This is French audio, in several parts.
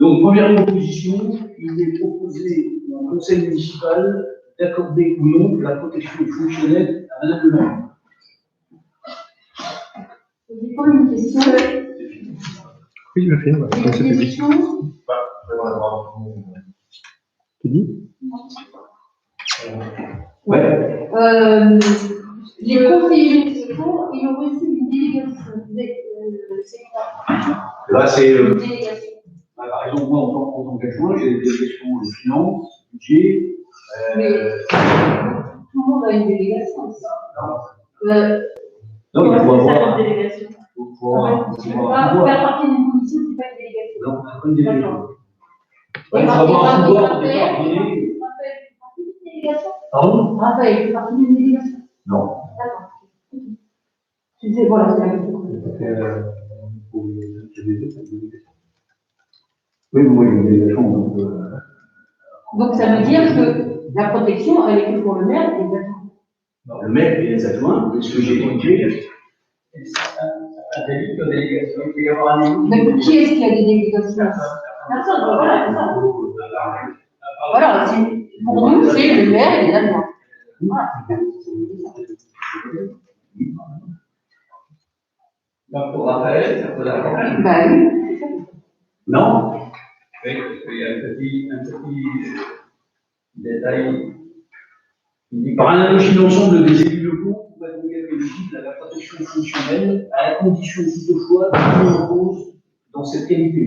Donc, première proposition, il est proposé au conseil municipal d'accorder ou non la protection fonctionnelle à Madame le maire. J'ai pas une question. Oui, je le fais. Une question. Tu dis? Ouais. Les conseillers municipaux, ils ont reçu une délégation. Là, c'est. Une délégation. Par exemple, moi, en tant qu'adjoint, j'ai des délégations de finances, budget. Mais tout le monde a une délégation. Non, il faut avoir. Une délégation. Il faut avoir. Faire partie d'une commission, c'est pas une délégation. Non, c'est pas une délégation. Il faut avoir un pouvoir de coordonner. Pardon? Raphaël, il fait partie d'une délégation. Non. D'accord. Tu sais, voilà, c'est la question. Oui, moi, il y a une délégation. Donc, ça veut dire que la protection, elle est que pour le maire et les adjoints. Le maire et les adjoints, c'est ce que j'ai évoqué. Mais qui est-ce qui a des délégations? Personne, voilà, c'est ça. Voilà, pour nous, c'est le maire et les adjoints. Voilà. Donc, pour Raphaël, ça peut d'accord? Bah oui. Non? Oui, parce qu'il y a un petit détail. Par analogie, l'ensemble des élus locaux pourraient donc être éligibles à la protection fonctionnelle, à la condition toutefois de mise en cause dans cette qualité.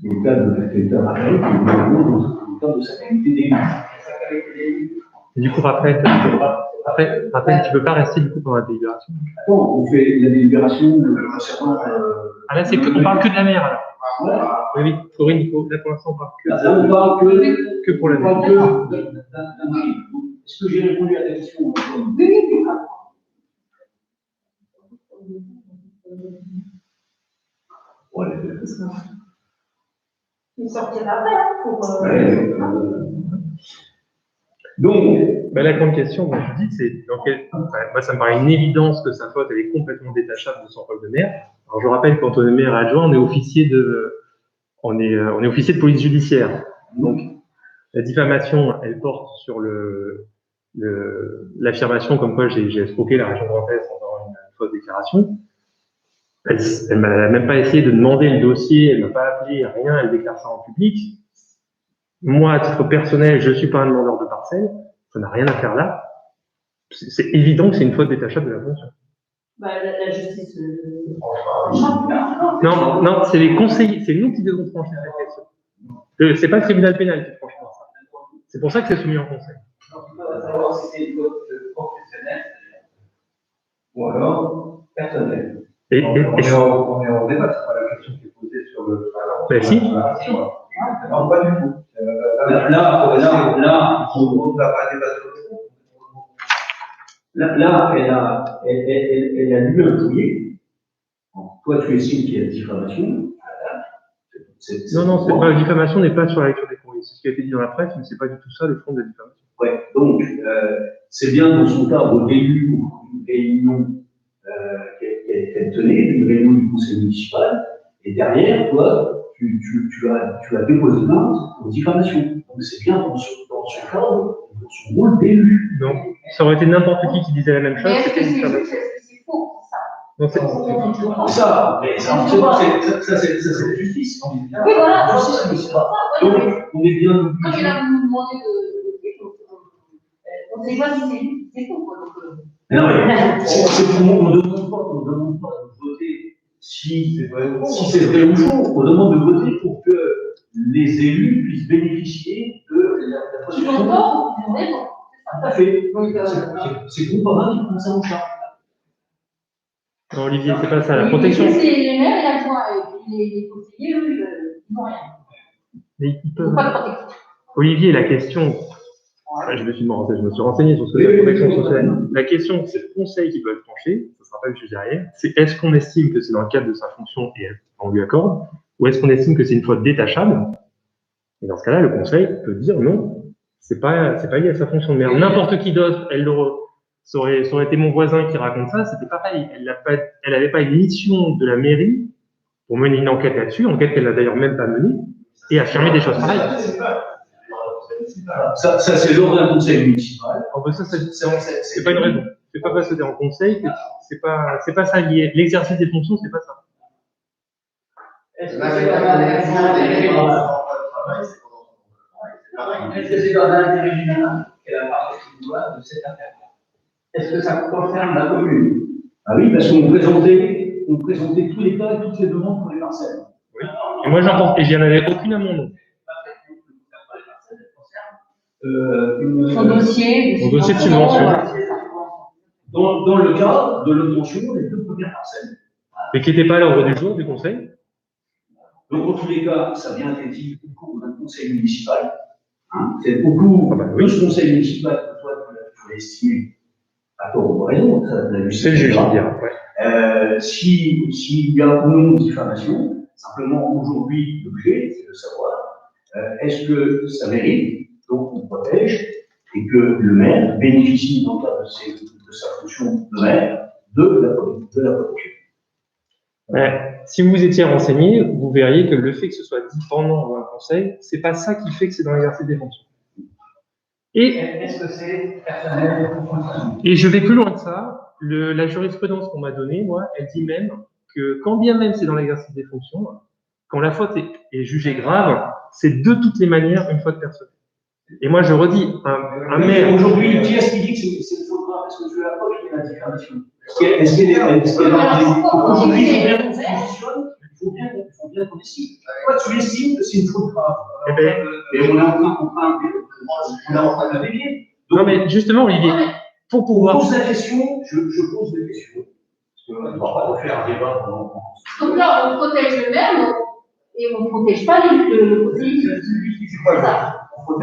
C'est le cas de l'acteur Raphaël, qui est mis en cause dans le cadre de sa qualité d'élu. Du coup, Raphaël, tu peux pas rester du coup pendant la délibération? Attends, on fait la délibération concernant. Ah là, on parle que de la mer alors. Voilà. Oui, Corinne, là pour l'instant on parle que. Là, on parle que pour la mer. On parle que d'un mari. Est-ce que j'ai répondu à ta question? Oui. Ouais. Il sortira après, pour. Donc, la grande question, moi je dis, c'est dans quel. Moi, ça me paraît une évidence que sa faute, elle est complètement détachable de son rôle de maire. Alors, je rappelle, quand on est maire adjoint, on est officier de police judiciaire. Donc, la diffamation, elle porte sur l'affirmation comme quoi j'ai escroqué la région Grand Est en faisant une fausse déclaration. Elle n'a même pas essayé de demander le dossier, elle m'a pas appelé, rien, elle déclare ça en public. Moi, à titre personnel, je suis pas un demandeur de parcelle, ça n'a rien à faire là. C'est évident que c'est une faute détachable de la fonction. La justice. Non, c'est les conseillers, c'est nous qui devons trancher cette question. C'est pas le tribunal pénal qui tranche ça. C'est pour ça que c'est soumis en conseil. On va savoir si c'est une faute professionnelle ou alors personnelle. On est en débat, c'est pas la question qui est posée sur le. Ben si. Non, pas du tout. Là, elle a lu un courrier. Toi, tu estimes qu'il y a diffamation. Non, c'est pas la diffamation n'est pas sur la lecture des courriers. C'est ce qui a été dit dans la presse, mais c'est pas du tout ça le fond de la diffamation. Ouais, donc, c'est bien dans son cadre d'élu ou une réunion qu'elle tenait, une réunion du conseil municipal, et derrière, toi, tu as déposé plainte pour diffamation. Donc, c'est bien dans son cadre, dans son rôle d'élu. Donc, ça aurait été n'importe qui disait la même chose. Mais est-ce que c'est faux, ça? Non, c'est ça, mais ça, c'est la justice. Oui, voilà. La justice municipale. Donc, on est bien. Non, mais là, vous nous demandez on ne sait pas si c'est faux, quoi. Non, mais c'est pour nous, on ne demande pas de voter si c'est vrai ou faux. On demande de voter pour que les élus puissent bénéficier de la protection. Tout à fait. C'est Groupama qui prend ça en charge. Non, Olivier, c'est pas ça. La protection. C'est les maires et l'adjoint, les conseillers, eux, ils n'ont rien. Mais ils peuvent. Pas de protection. Olivier, la question. Je me suis renseigné sur ce que c'est la protection sociale. La question, c'est le conseil qui peut être tranché, ce ne sera pas le sujet derrière. C'est est-ce qu'on estime que c'est dans le cadre de sa fonction et on lui accorde, ou est-ce qu'on estime que c'est une faute détachable? Et dans ce cas-là, le conseil peut dire non, c'est pas lié à sa fonction de maire. N'importe qui d'autre, ça aurait été mon voisin qui raconte ça, c'était pareil. Elle n'avait pas une mission de la mairie pour mener une enquête là-dessus, enquête qu'elle n'a d'ailleurs même pas menée, et affirmer des choses pareilles. Ça c'est lors d'un conseil municipal. Oh, ben ça, c'est pas une raison. C'est pas parce que t'es en conseil que c'est pas ça lié. L'exercice des fonctions, c'est pas ça. Est-ce que c'est dans l'intérêt général qu'elle a parlé de cette affaire? Est-ce que ça concerne la commune? Ah oui, parce qu'on présentait tous les cas et toutes les demandes pour les parcelles. Oui. Et moi, j'en avais aucune à mon nom. Son dossier de subvention. Dans le cas de l'obtention des 2 premières parcelles. Mais qui n'était pas à l'ordre du jour du conseil. Donc, en tous les cas, ça vient d'être dit au cours d'un conseil municipal. Hein, c'est au cours de ce conseil municipal que toi, tu l'as estimé à tort ou à raison. C'est le juge, je veux dire. Ouais. S'il y a ou non diffamation, simplement aujourd'hui, l'objet, c'est de savoir est-ce que ça mérite, donc on protège, et que le maire bénéficie, dans le cadre de sa fonction de maire, de la protection. Ouais. Si vous vous étiez renseigné, vous verriez que le fait que ce soit dit pendant un conseil, c'est pas ça qui fait que c'est dans l'exercice des fonctions. Est-ce que c'est personnel? Et je vais plus loin que ça. La jurisprudence qu'on m'a donnée, moi, elle dit même que quand bien même c'est dans l'exercice des fonctions, quand la faute est jugée grave, c'est de toutes les manières une faute personnelle. Et moi, je redis, un maire. Aujourd'hui, qui est-ce qui dit que c'est une faute grave? Est-ce que je l'approche de la diffamation? Est-ce qu'elle est aujourd'hui, il faut bien qu'on décide. Toi, tu estimes que c'est une faute grave. Et on est en train de la dévier. Non, mais justement, Olivier, pour pouvoir. On pose la question, je pose des questions. Parce qu'on ne va pas refaire un débat pendant. Donc là, on protège le maire, et on ne protège pas le conseiller. C'est ça.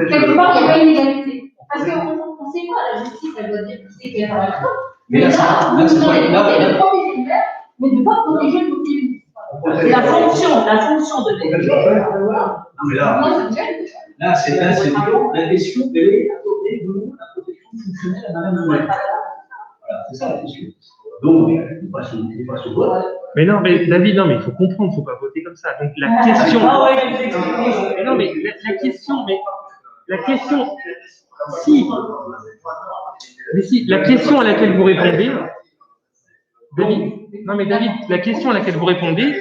Quelque part, il n'y a pas une égalité. Parce qu'on ne sait pas, la justice, elle doit dire que c'est qu'il y a la faute. Mais là, on est dans les de protéger le maire, mais de ne pas protéger le conseiller. La fonction de là, c'est la question, elle est accordée de la protection fonctionnelle à Madame le maire. Voilà, c'est ça la question. Donc, on passe au vote. Mais non, mais David, non, mais il faut comprendre, il ne faut pas voter comme ça. Donc la question. Non, mais la question, si. Mais si, la question à laquelle vous répondez, David, non mais David, la question à laquelle vous répondez.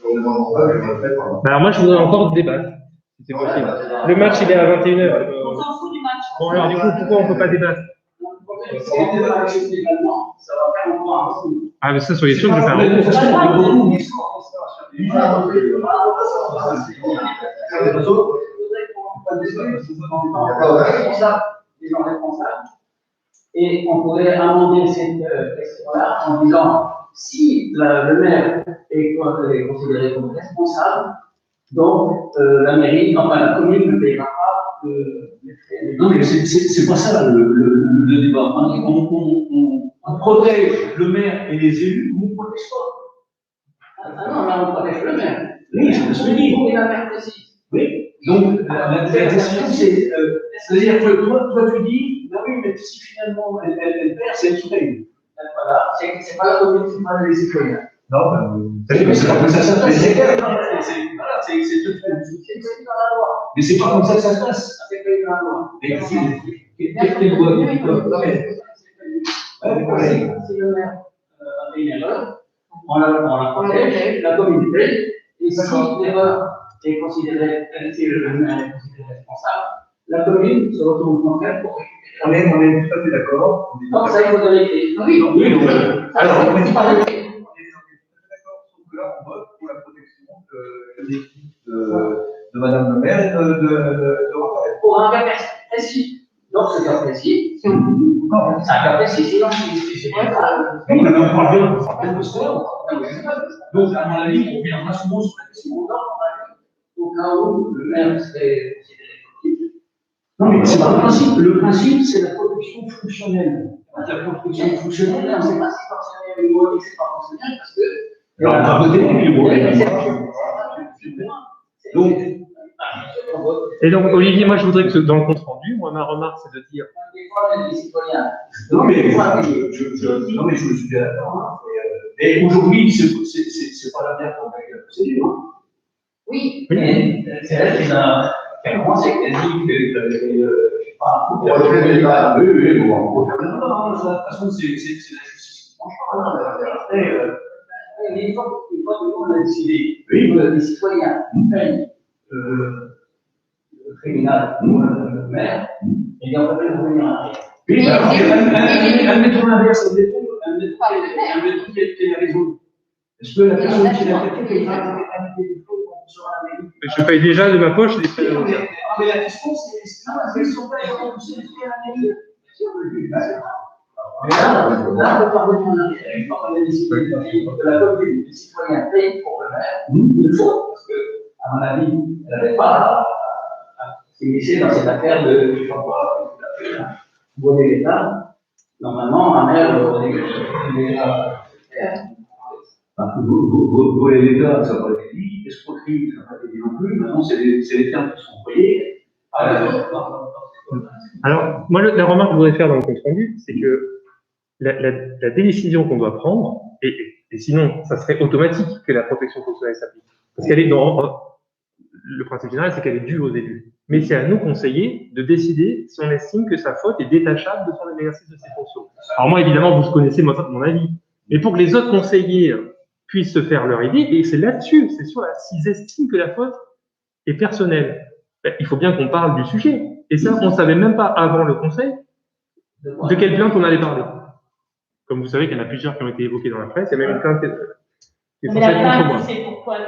Bah alors moi, je voudrais encore débattre, si c'est possible. Le match, il est à 21h. On s'en fout du match. Bon, alors du coup, pourquoi on ne peut pas débattre? Ah, mais ça, soyez sûr que je vais faire un recours. Les gens responsables, et on pourrait amender cette question-là en disant si le maire est considéré comme responsable, donc la mairie, enfin la commune ne payera pas les frais. Non, mais c'est pas ça le débat. On protège le maire et les élus, on ne protège pas. Ah non, là on protège le maire. Oui, c'est ce que je dis. Pour une affaire précise. Oui. Donc, la question, c'est-à-dire que toi, tu dis, bah oui, mais si finalement elle perd, c'est elle qui paye. Voilà, c'est pas la commune, c'est pas les citoyens. Non, c'est pas comme ça que ça se passe. Mais c'est pas comme ça que ça se passe. C'est prévu dans la loi. Mais quelle loi? Si le maire a fait une erreur, on la protège, la commune paye, et si l'erreur est considérée, si le maire est considéré responsable, la commune se retourne contre elle pour récupérer. on est tout à fait d'accord. Non, ça, il faut donner les. Oui, Alors, on est pas d'accord. Là, on vote pour la protection de l'équipe de Madame le maire et de Raphaël. Pour un cas précis. Dans ce cas précis, c'est un cas précis, sinon c'est pas. On parle bien de sport. Donc, à mon avis, on reviendra souvent sur la question. Au cas où le maire serait considéré fautif. Non, mais c'est pas le principe. Le principe, c'est la protection fonctionnelle. La protection fonctionnelle, Non, c'est pas si fonctionnel, il faut dire que c'est pas fonctionnel parce que. alors, on va voter et puis on Donc, Et donc, Olivier, moi, je voudrais que dans le compte rendu, moi, ma remarque, c'est de dire. des fois, les citoyens. non, mais je suis bien d'accord. Et aujourd'hui, c'est pas la merde qu'on a eu la procédure. Hein. Oui. Mais c'est elle qui a commencé, qui a dit que, je sais pas, Oui, bon, on peut faire le débat, hein. De toute façon, c'est la justice qui tranche pas. Après, mais il faut que nous, on a décidé oui. que les citoyens payent le tribunal ou le maire, et on peut revenir en arrière. Oui, admettons l'inverse, admettons Pas le maire. qu'il y a raison. Est-ce que la personne qui l'a fait payera des défauts quand on sera à la mairie? Je paye déjà de ma poche les frais d'avocat. Mais la question, c'est est-ce qu'ils sont pas remboursés les frais à la mairie? Mais là, on peut pas revenir en arrière. Une fois qu'on a décidé que la commune, les citoyens payent pour le maire, il faut, parce que, à mon avis, elle n'avait pas à s'immiscer dans cette affaire de, je sais pas quoi, voler l'État. Normalement, un maire aurait dû Voler l'État, ça n'a pas été dit. Escroquerie, ça n'a pas été dit non plus. Maintenant, c'est les termes qui sont employés. Alors, moi, la remarque que je voudrais faire dans le compte rendu, c'est que la décision qu'on doit prendre, et sinon, ça serait automatique que la protection fonctionnelle s'applique. Parce qu'elle est dans le principe général, c'est qu'elle est due au début. Mais c'est à nous, conseillers, de décider si on estime que sa faute est détachable de son exercice de ses fonctions. Alors moi, évidemment, vous connaissez mon avis. Mais pour que les autres conseillers puissent se faire leur idée, et c'est là-dessus, c'est sûr, s'ils estiment que la faute est personnelle, ben, il faut bien qu'on parle du sujet. Et ça, on ne savait même pas avant le conseil de quelle plainte on allait parler. Comme vous savez qu'il y en a plusieurs qui ont été évoquées dans la presse, il y a même une plainte qui est Mais censée la être contre plainte, moi. c'est pourquoi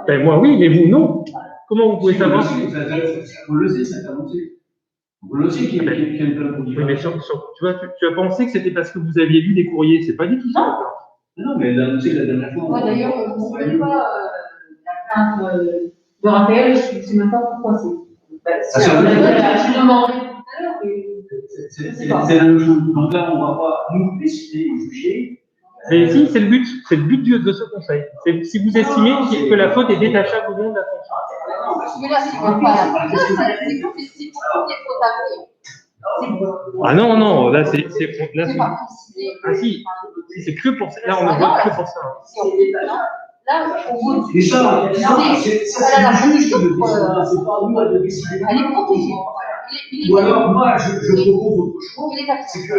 Ben, moi, oui, mais vous, non. Comment vous pouvez savoir? On le sait, ça t'a annoncé. On le sait qu'il y a une plainte pour Oui, mais tu as pensé que c'était parce que vous aviez lu des courriers. C'est pas du tout ça. Non, mais elle l'a annoncé la dernière fois. Moi, d'ailleurs, je ne sais pas la plainte de Raphaël, je ne sais même pas pourquoi c'est. C'est Je demanderai tout à l'heure, mais. c'est la même chose. Donc là, on ne va pas nous décider ou juger. Mais si, c'est le but. C'est le but de ce conseil. C'est si vous estimez que la faute est détachable ou non de la fonction. Mais là, c'est pas la c'est pour les fautes avouées. Ah non, non, là, c'est C'est pas précisé. Ah si c'est que pour ça. Là, on ne voit que pour ça. Si on est là, on vote. Et ça, c'est la juste fonction, c'est pas à nous de décider. elle est protégée. Ou alors, moi, je propose autre chose, Il est d'accord. c'est que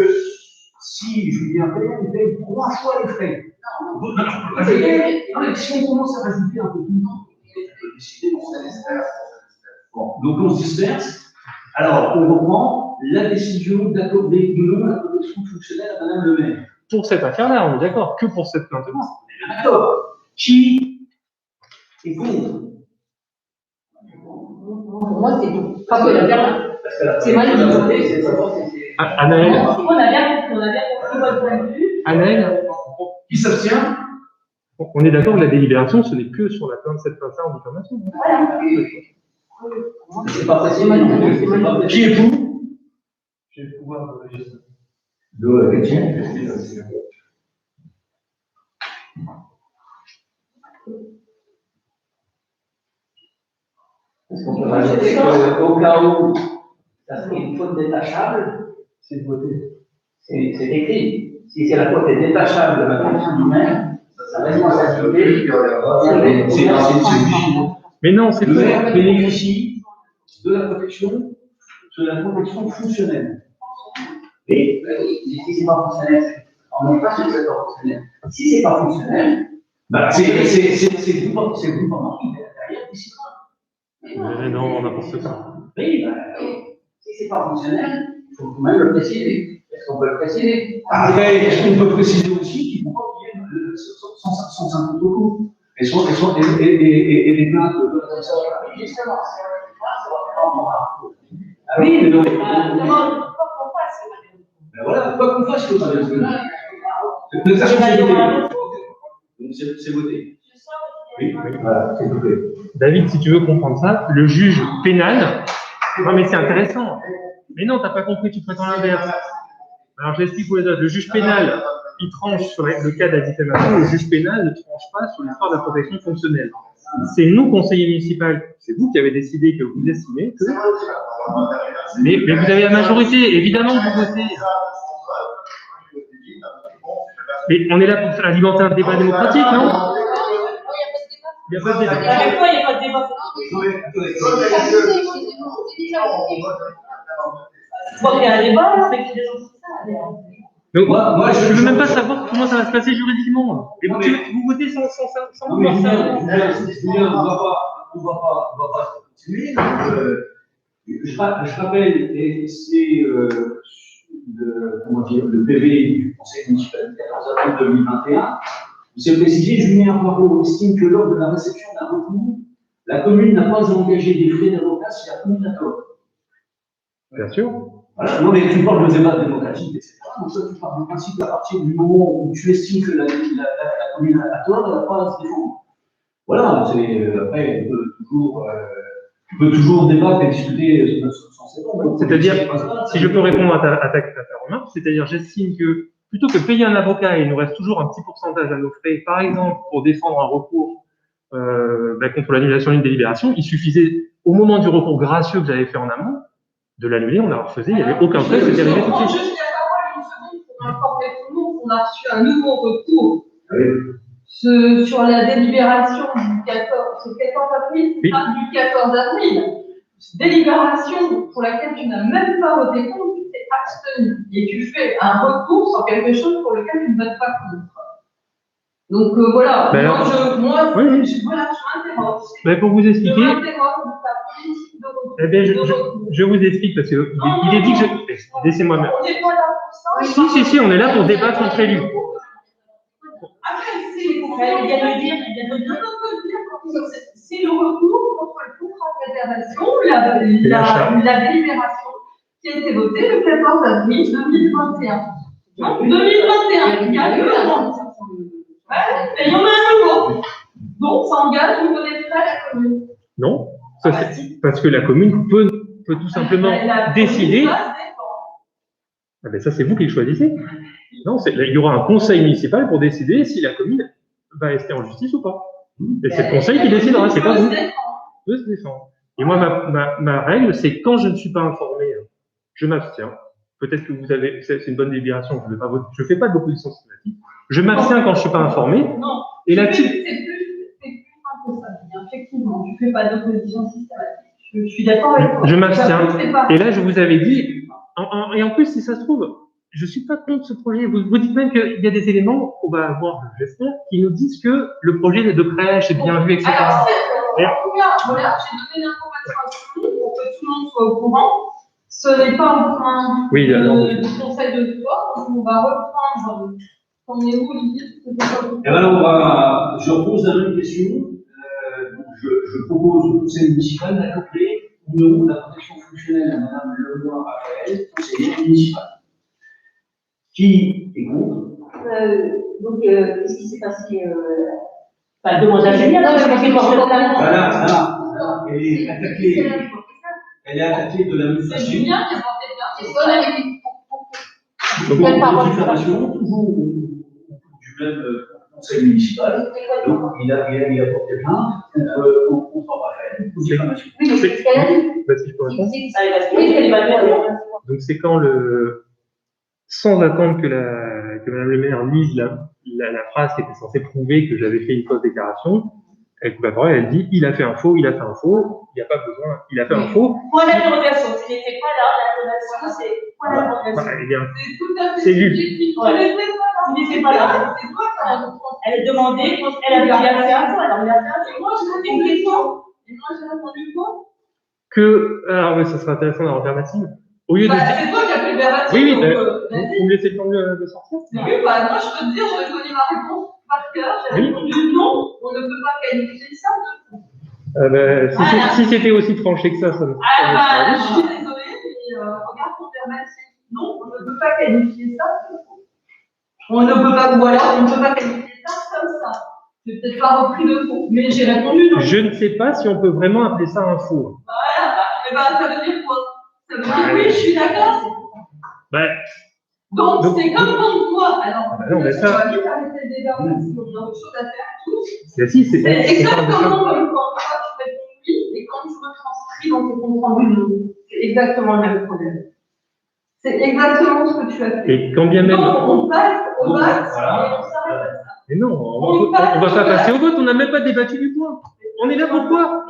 si Julien paye 3 fois les frais. Non, mais si on commence à rajouter un peu tout le temps, on peut décider, on se disperse. Bon, donc on se disperse. Alors, on reprend la décision d'accorder ou non la protection fonctionnelle à Madame le maire. Pour cette affaire-là, on est d'accord, que pour cette plainte-là. D'accord. Qui est contre? Pour moi, c'est bon. Pas que la dernière. C'est mal dit. Anaël, On a bien compris votre point de vue. Anaël, Qui s'abstient? on est d'accord que la délibération, ce n'est que sur la plainte, cette plainte-là en diffamation. Voilà. C'est pas précis. Qui est pour? J'ai le pouvoir de législateur. De Étienne. Parce qu'on peut rajouter qu'au cas où ça serait une faute détachable, c'est voté. C'est écrit. Si c'est la faute est détachable de la fonction du maire, sa responsabilité, Mais non, c'est Le pas. maire bénéficie de la protection fonctionnelle. Et si c'est pas fonctionnel, on n'est pas sur cette fonctionnel. Si c'est pas fonctionnel, bah, c'est vous pendant qui derrière décidera. Mais non, n'importe quoi. Oui, bah, si c'est pas fonctionnel, il faut quand même le préciser. Est-ce qu'on peut le préciser? après, est-ce qu'on peut préciser aussi qu'il ne faut pas qu'il y ait 150 euros et des plaintes comme ça? Justement, si on le fait pas, ça va faire un moral. Ah oui, mais non. Demande pourquoi Ben voilà, quoi qu'on fasse, il faut que de toute façon, c'est voté. Donc, c'est voté. Oui, voilà, c'est voté. David, si tu veux comprendre ça, le juge pénal. Non, mais c'est intéressant. Mais non, t'as pas compris, tu prétends l'inverse. Alors, je l'explique pour les autres. Le juge pénal, il tranche sur le cas de la diffamation. Le juge pénal ne tranche pas sur l'histoire de la protection fonctionnelle. C'est nous, conseillers municipaux, c'est vous qui avez décidé que vous estimez que. Mais vous avez la majorité, évidemment que vous votez. Mais on est là pour alimenter un débat démocratique, non? Il n'y a pas de débat. Avec toi, il n'y a pas de débat. Je crois qu'il y a un débat, là, avec les gens qui ça. Donc, moi, je ne veux même pas savoir comment ça va se passer juridiquement. Et vous votez sans vouloir savoir. Julien, on va pas continuer. Je rappelle, et c'est le PV du Conseil municipal, 14 avril 2021, où c'est précisé, Julien Poirot estime que lors de la réception d'un recours, la commune n'a pas à engager des frais d'avocat si la commune l'accorde. Bien sûr. Voilà. Non, mais tu parles de débat démocratique, etc. Donc, ça, tu parles du principe à partir du moment où tu estimes que la commune a tort, elle n'a pas à se défendre. Voilà, après, on peut toujours débattre et discuter sans s'étendre. C'est-à-dire, si je peux répondre à ta remarque, c'est-à-dire, j'estime que plutôt que payer un avocat, il nous reste toujours un petit pourcentage à nos frais, par exemple, pour défendre un recours contre l'annulation d'une délibération, il suffisait, au moment du recours gracieux que j'avais fait en amont, de l'annuler, on l'a refusé, il n'y avait aucun frais, c'était réglé tout de Je suite. juste la parole une seconde pour informer tout le monde qu'on a reçu un nouveau recours sur la délibération du 14 avril, Oui. du 14 avril. Délibération pour laquelle tu n'as même pas voté contre, tu t'es abstenu. Et tu fais un recours sur quelque chose pour lequel tu ne votes pas contre. Donc voilà, Ben moi, oui. je m'interroge. Ben, pour vous expliquer, Je m'interroge de ta politique de recours. eh bien, je vous explique parce qu'il est dit que laissez-moi même. On n'est pas là pour ça. Si, on est là pour débattre entre élus. Après, il vient de le dire, c'est le recours contre le contrat de réservation, la délibération qui a été votée le 14 avril 2021. Donc, 2021, il y a eu un an. Et il y en a un nouveau. Donc, ça engage au niveau des frais à la commune. Non, ça, c'est parce que la commune peut tout simplement décider. Ah ben ça, c'est vous qui le choisissez. Non, il y aura un conseil municipal pour décider si la commune va rester en justice ou pas. Et c'est le conseil qui décidera, c'est pas vous. De se défendre. Et moi, ma règle, c'est quand je ne suis pas informé, je m'abstiens. Peut-être que vous avez, c'est une bonne délibération, je ne vais pas voter. Je fais pas d'opposition systématique. Je m'abstiens quand je ne suis pas informé. Non. Et là-dessus. C'est plus simple que ça. Effectivement, tu ne fais pas d'opposition systématique. Je suis d'accord avec toi. Je m'abstiens. Et là, je vous avais dit, et en plus, si ça se trouve, je ne suis pas contre ce projet. Vous dites même qu'il y a des éléments qu'on va avoir, j'espère, qui nous disent que le projet de crèche est bien vu, etc. Alors, voilà, j'ai donné l'information à tout le monde pour que tout le monde soit au courant. Ce n'est pas un point du conseil de sport, donc on va reprendre. On est où, Olivier? Et maintenant, je repose la même question. Je propose au conseil municipal d'accorder ou non la protection fonctionnelle à Mme Leroy Raphaël, conseillère municipale. Qui est contre? Donc, qu'est-ce qui s'est passé Bah, demande à Julien, non, je pense que Voilà. Elle est attaquée de c'est l'administration. Julien qui a porté plainte. Est-ce qu'on avait Donc, diffamation, toujours du même conseil municipal. Donc, il a porté plainte contre Raphaël pour diffamation. Oui, mais c'est ce qu'elle a dit. Si je peux répondre. Allez, parce qu'elle va bien. Donc c'est quand sans attendre que Madame le maire lise la phrase qui était censée prouver que j'avais fait une fausse déclaration, elle coupe la parole, elle dit il a fait un faux, il n'y a pas besoin, il a fait un faux. Point d'interrogation. Tu n'étais pas là, l'interrogation, c'est point d'interrogation. Eh bien, C'est tout à fait c'est lui. subjectif. Tu n'étais pas là. C'est toi qui as elle a demandé, elle a fait un faux, alors il a fait un faux. Moi, je posé une question. Et moi, j'ai répondu quoi? Alors, mais ça serait intéressant d'avoir verbatim. Au lieu de. C'est toi qui as fait le verbatim. Oui, donc, vous me laissez le temps de sortir? oui, bah, moi, je peux te dire, je connais ma réponse par cœur. J'ai répondu non, on ne peut pas qualifier ça de faux. Si c'était aussi tranché que ça me. Je suis désolée, mais regarde ton verbatim. Non, on ne peut pas qualifier ça de faux. On ne peut pas, ou alors, on ne peut pas qualifier ça comme ça. C'est peut-être pas repris de faux, mais j'ai répondu non. Je ne sais pas si on peut vraiment appeler ça un faux. Voilà, ça veut dire quoi? Ça veut dire oui, je suis d'accord. Donc, c'est comme pour toi. Alors, non, mais on va vite arrêter le débat parce qu'on a autre chose à faire tous. C'est exactement comme quand toi tu réponds oui et quand tu retranscris dans tes comptes rendus non. C'est exactement le même problème. C'est exactement ce que tu as fait. Et quand bien même. Donc, on passe au vote, Voilà. et on s'arrête à ça. Mais non, on va pas passer au vote, on n'a même pas débattu du point. On est là pourquoi?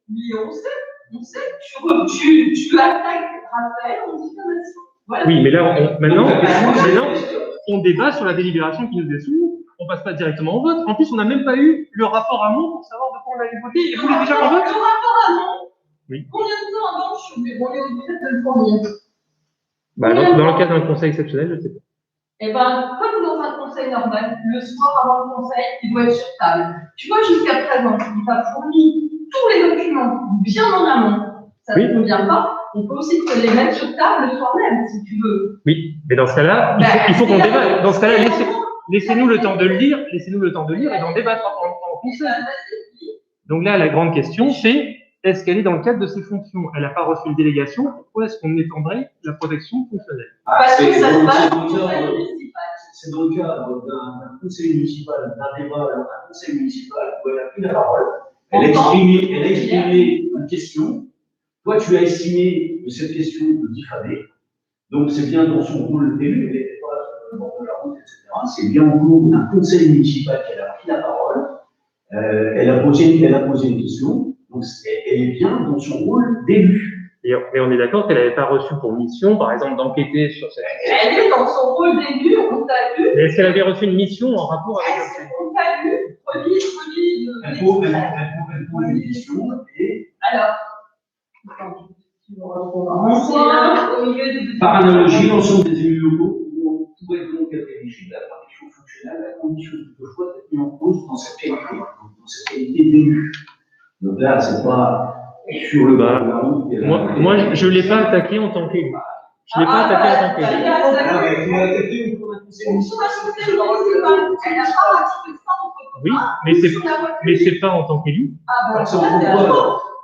Mais on sait, tu attaques Raphaël en diffamation. Voilà. Oui, mais là, maintenant, on débat sur la délibération qui nous est soumise. On passe pas directement au vote. En plus, on n'a même pas eu le rapport amont pour savoir de quoi on allait voter. Et vous voulez déjà qu'on vote? Le rapport amont, oui. Combien de temps avant on est obligé de le fournir? Bah, dans le cadre d'un conseil exceptionnel, je ne sais pas. Eh bien, comme dans un conseil normal, le soir avant le conseil, il doit être sur table. Tu vois, jusqu'à présent, il t'a fourni tous les documents bien en amont. Ça ne convient pas. On peut aussi te les mettre sur table le soir même, si tu veux. Oui, mais dans ce cas-là, il faut qu'on débatte. Dans ce cas-là, laissez-nous le temps de le lire, et d'en débattre en conseil. Donc là, la grande question, c'est est-ce qu'elle est dans le cadre de ses fonctions? Elle n'a pas reçu une délégation. Pourquoi est-ce qu'on étendrait la protection fonctionnelle? Parce que ça se passe dans le cadre d'un conseil municipal, d'un débat dans un conseil municipal où elle a pris la parole. Elle a exprimé une question. Toi, tu as estimé que cette question te diffamait. Donc, c'est bien dans son rôle d'élu, elle n'était pas dans la route, etc. C'est bien au cours d'un conseil municipal qu'elle a pris la parole. Elle a posé une question. Donc, elle est bien dans son rôle d'élu. Mais on est d'accord qu'elle n'avait pas reçu pour mission, par exemple, d'enquêter sur cette question. Elle est dans son rôle d'élu, on t'a vu. Mais est-ce qu'elle avait reçu une mission en rapport avec on t'a vu, Elle pose une question et. Alors. Par analogie, l'ensemble des élus locaux pourraient donc être éligibles à la protection fonctionnelle à la condition toutefois d'être mis en cause dans cette qualité d'élu. Donc là, c'est pas sur le bas. Moi, je ne l'ai pas attaqué en tant qu'élu. Je ne l'ai pas attaqué en tant qu'élu. Oui, mais c'est pas en tant qu'élu.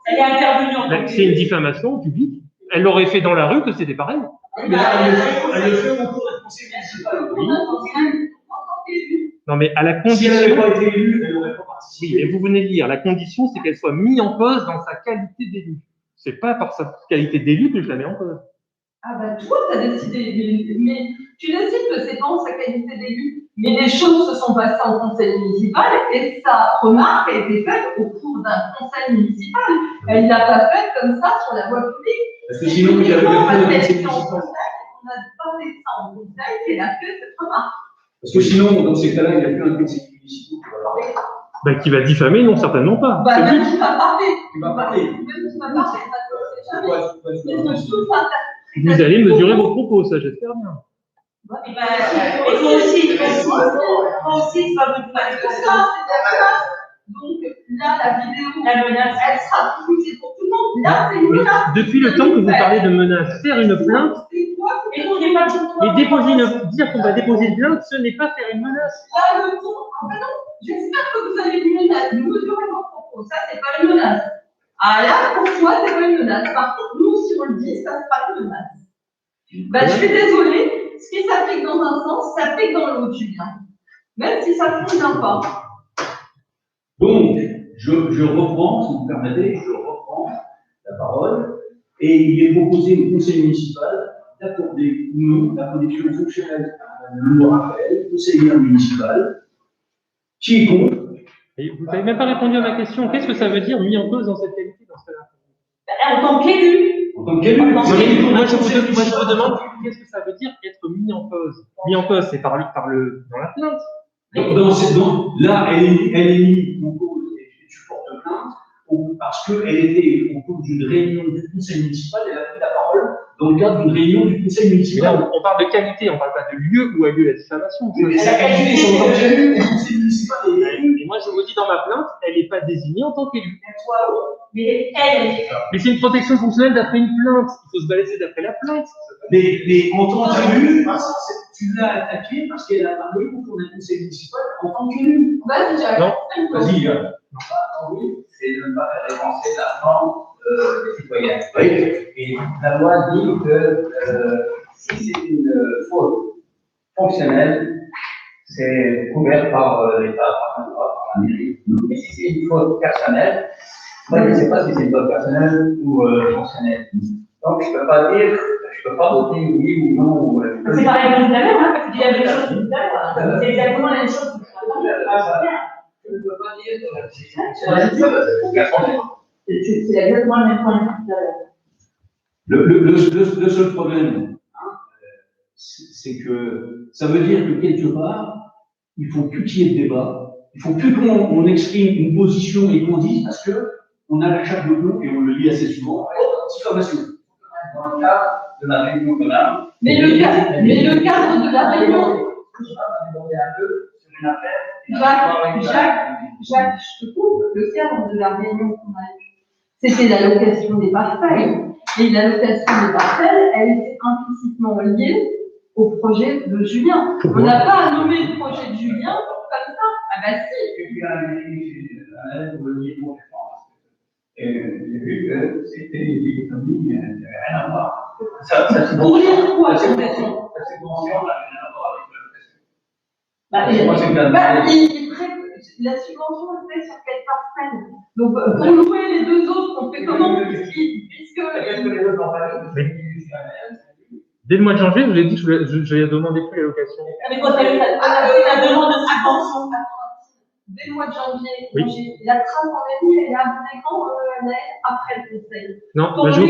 Elle est intervenue en tant qu'élu. C'est une diffamation publique. Elle l'aurait fait dans la rue que c'était pareil. Mais là, elle le fait au cours d'un conseil municipal. Non, mais à la condition. Si elle n'avait pas été élue, elle n'aurait pas participé. Oui, mais vous venez de lire. La condition, c'est qu'elle soit mise en cause dans sa qualité d'élu. C'est pas par sa qualité d'élu que je la mets en cause. Ah bah toi, tu as décidé, mais tu décides que c'est pas en sa qualité d'élu. Mais les choses se sont passées en conseil municipal et sa remarque a été faite au cours d'un conseil municipal. Elle ne l'a pas faite comme ça sur la voie publique. Parce que sinon, il y avait on a parlé de ça en conseil et elle a fait cette remarque. Parce que sinon, dans ces cas-là, il n'y a plus un conseil municipal qui va parler. Bah, qui va diffamer, non, certainement pas. Bah, même qui va parler. Qui va parler. Même qui va parler, parce que c'est jamais. Vous allez mesurer vos propos, ça, j'espère bien. Et toi aussi, c'est pas votre mal. Donc là, la vidéo, la menace, elle sera diffusée pour tout le monde. Là, c'est une menace. Depuis le temps que vous parlez de menace, faire une plainte, et on n'est pas dire qu'on va déposer une plainte, ce n'est pas faire une menace. Là, le ton, en fait, non, j'espère que vous avez une menace. Mesurez vos propos, ça, c'est pas une menace. Ah là, pour toi, c'est pas une menace. Par contre, nous, si on le dit, ça sera une menace. Bah, je suis désolée. Ce qui s'applique dans un sens, s'applique dans l'autre, Julien. Même si ça ne convient pas. Donc, je reprends, si vous permettez, la parole, et il est proposé au conseil municipal d'accorder ou non la protection fonctionnelle à le Raphaël, conseillère municipal, qui est contre. Et vous n'avez même pas répondu à ma question. Qu'est-ce que ça veut dire mis en cause dans cette qualité dans ce cas-là? En tant qu'élu. En tant qu'élu. Moi, je vous demande qu'est-ce que ça veut dire être mis en cause. Mis en cause, c'est dans la plainte. Là, elle est mise en cause et tu portes plainte parce qu'elle était au cours d'une réunion du conseil municipal, elle a pris la parole dans le cadre d'une réunion du conseil municipal. Là, on parle de qualité, on ne parle pas de lieu où a lieu la diffamation. Mais la qualité, c'est en tant qu'élu, le conseil municipal et moi, je vous dis dans ma plainte, elle n'est pas désignée en tant qu'élu. Mais elle. Mais c'est une protection fonctionnelle d'après une plainte. Il faut se balader d'après la plainte. Mais en tant qu'élu, tu l'as attaqué parce qu'elle a parlé au cours d'un conseil municipal en tant qu'élu. Vas-y, Jacques. Non. Vas-y. Oui, c'est de ne pas faire dépenser l'argent des citoyens. Oui. Et la loi dit que si c'est une faute fonctionnelle, c'est couvert par l'État, par la mairie. Mais si c'est une faute personnelle, moi je ne sais pas si c'est une faute personnelle ou fonctionnelle. Donc je ne peux pas dire, je ne peux pas voter oui ou non. C'est pareil comme tout à l'heure, hein, parce qu'il y a la même chose tout à l'heure. C'est exactement la même chose. Je ne peux pas dire. C'est la même chose. C'est exactement le même point que tout à l'heure. Le seul problème, c'est que ça veut dire que quelque part, il faut plus qu'il y ait de débat, il faut plus qu'on exprime une position et qu'on dise parce que on a la chape de plomb et on le lit assez souvent, diffamation. Dans le cadre de la réunion de l'âme. Mais le cadre de la réunion. Je vais demander un peu sur une affaire. Jacques, je te coupe, le cadre de la réunion qu'on a eue, c'était l'allocation des parcelles. Et l'allocation des parcelles, elle était implicitement liée au projet de Julien. On n'a pas à nommer le projet de Julien comme ça. Ah bah si. Et puis, et j'ai vu que c'était des familles qui n'avaient rien à voir. Pour lire quoi, la cette subvention n'avait rien à voir avec la subvention est faite sur quelle parcelle? Donc, pour louer les deux autres, on fait comment? Puisque. Dès le mois de janvier, je vous ai dit que je ne demandais plus l'allocation. Mais quand tu as eu ta demande de subvention, dès le mois de janvier, oui. La trace en ligne, elle est abonnée quand après le conseil. Non, bah, je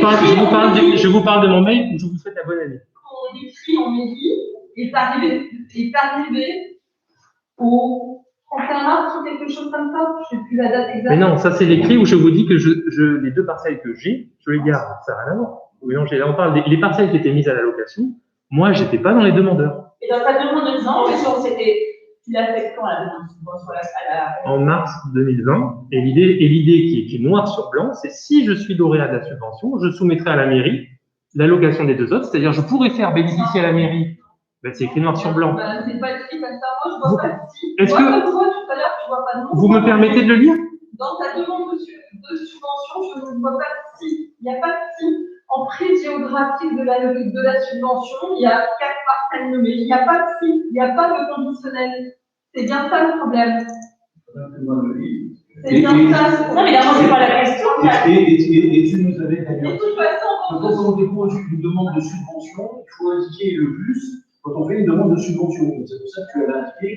vous parle de mon mail où je vous souhaite la bonne année. On écrit, on dit, est arrivé au 31 mars ou quelque chose comme ça, je ne sais plus la date exacte. Mais non, ça c'est l'écrit où je vous dis que les deux parcelles que j'ai, je les garde. Ça n'a rien à voir. Oui, non, là on parle des parcelles qui étaient mises à la location. Moi, j'étais pas dans les demandeurs. Et dans ta demande de subvention, tu l'as fait quand la demande de subvention en mars 2020. Et l'idée qui est noire sur blanc, c'est si je suis lauréat de la subvention, je soumettrai à la mairie l'allocation des deux autres, c'est-à-dire je pourrais faire bénéficier à la mairie. Ben, c'est écrit noir sur blanc. C'est pas écrit comme ça, moi je vois pas de si. Est-ce que toi, tout à l'heure, tu vois pas de nom. Vous me permettez de le lire? Dans ta demande de subvention, je ne vois pas de si. Il n'y a pas de si. En prise géographique de la subvention, il y a 4 parcelles nommées. Il n'y a pas de si, il n'y a pas de conditionnel. C'est bien ça le problème. C'est bien ça. Non, mais d'abord, c'est pas la question. Et tu nous avais d'ailleurs. De toute façon, quand on dépose une demande de subvention, il faut indiquer le plus quand on fait une demande de subvention. C'est pour ça que tu avais indiqué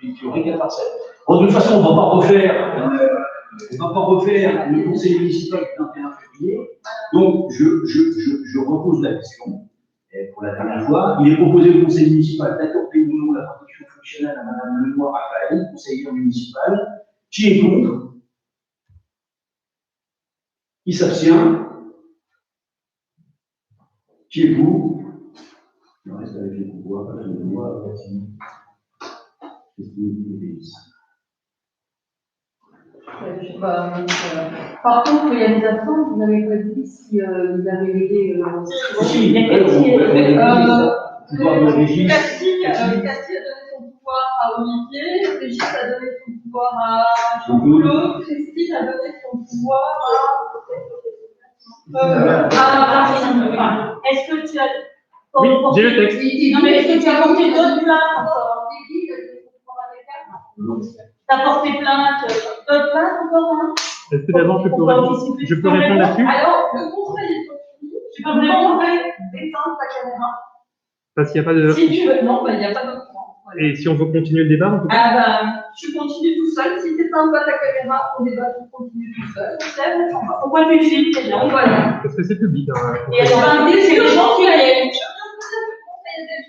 qu'il y aurait 4 parcelles. Bon, de toute façon, on ne va pas refaire le conseil municipal du 21 février. Donc, je repose la question. Et pour la dernière fois, il est proposé au conseil municipal d'accorder ou non la protection fonctionnelle à Mme Lenoir-Raphaël, conseillère municipale. Qui est contre? Qui s'abstient? Qui est pour? Il reste avec les pouvoirs, la loi, Par contre, il y a des absents, vous n'avez pas dit si vous avez aidé. Si, il y a Cathy a donné son pouvoir à Olivier, Régis a donné son pouvoir à Jean-Claude, Christine a donné son pouvoir à est-ce que tu as. Oui, j'ai le texte. Non, mais est-ce que tu as porté d'autres plaintes? Tu as porté plainte, d'autres plaintes encore? Est-ce que d'abord je peux répondre là-dessus? Alors, le conseil est fini. Tu peux vraiment d'éteindre ta caméra. Parce qu'il n'y a pas de. Si tu veux, non, il n'y a pas de point. Voilà. Et si on veut continuer le débat, on peut. Ah ben, tu continues tout seul. Si tu n'éteins pas ta caméra, on débat, tu continues tout seul. Pourquoi tu filmes les gens? Voilà. Parce que c'est public. Hein. Et alors, c'est les gens qui viennent.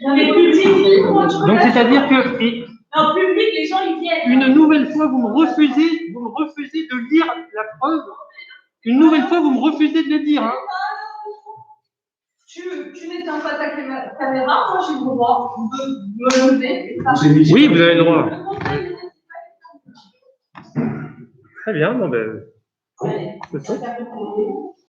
Non, mais public, donc c'est-à-dire que. En public, les gens ils viennent. Une nouvelle fois, vous me refusez de lire la preuve. Une nouvelle fois, vous me refusez de le dire. Hein. Tu n'éteins pas ta caméra, moi j'ai le droit de me lever. Oui, vous avez le droit. Très bien, non ben. Allez, c'est ça.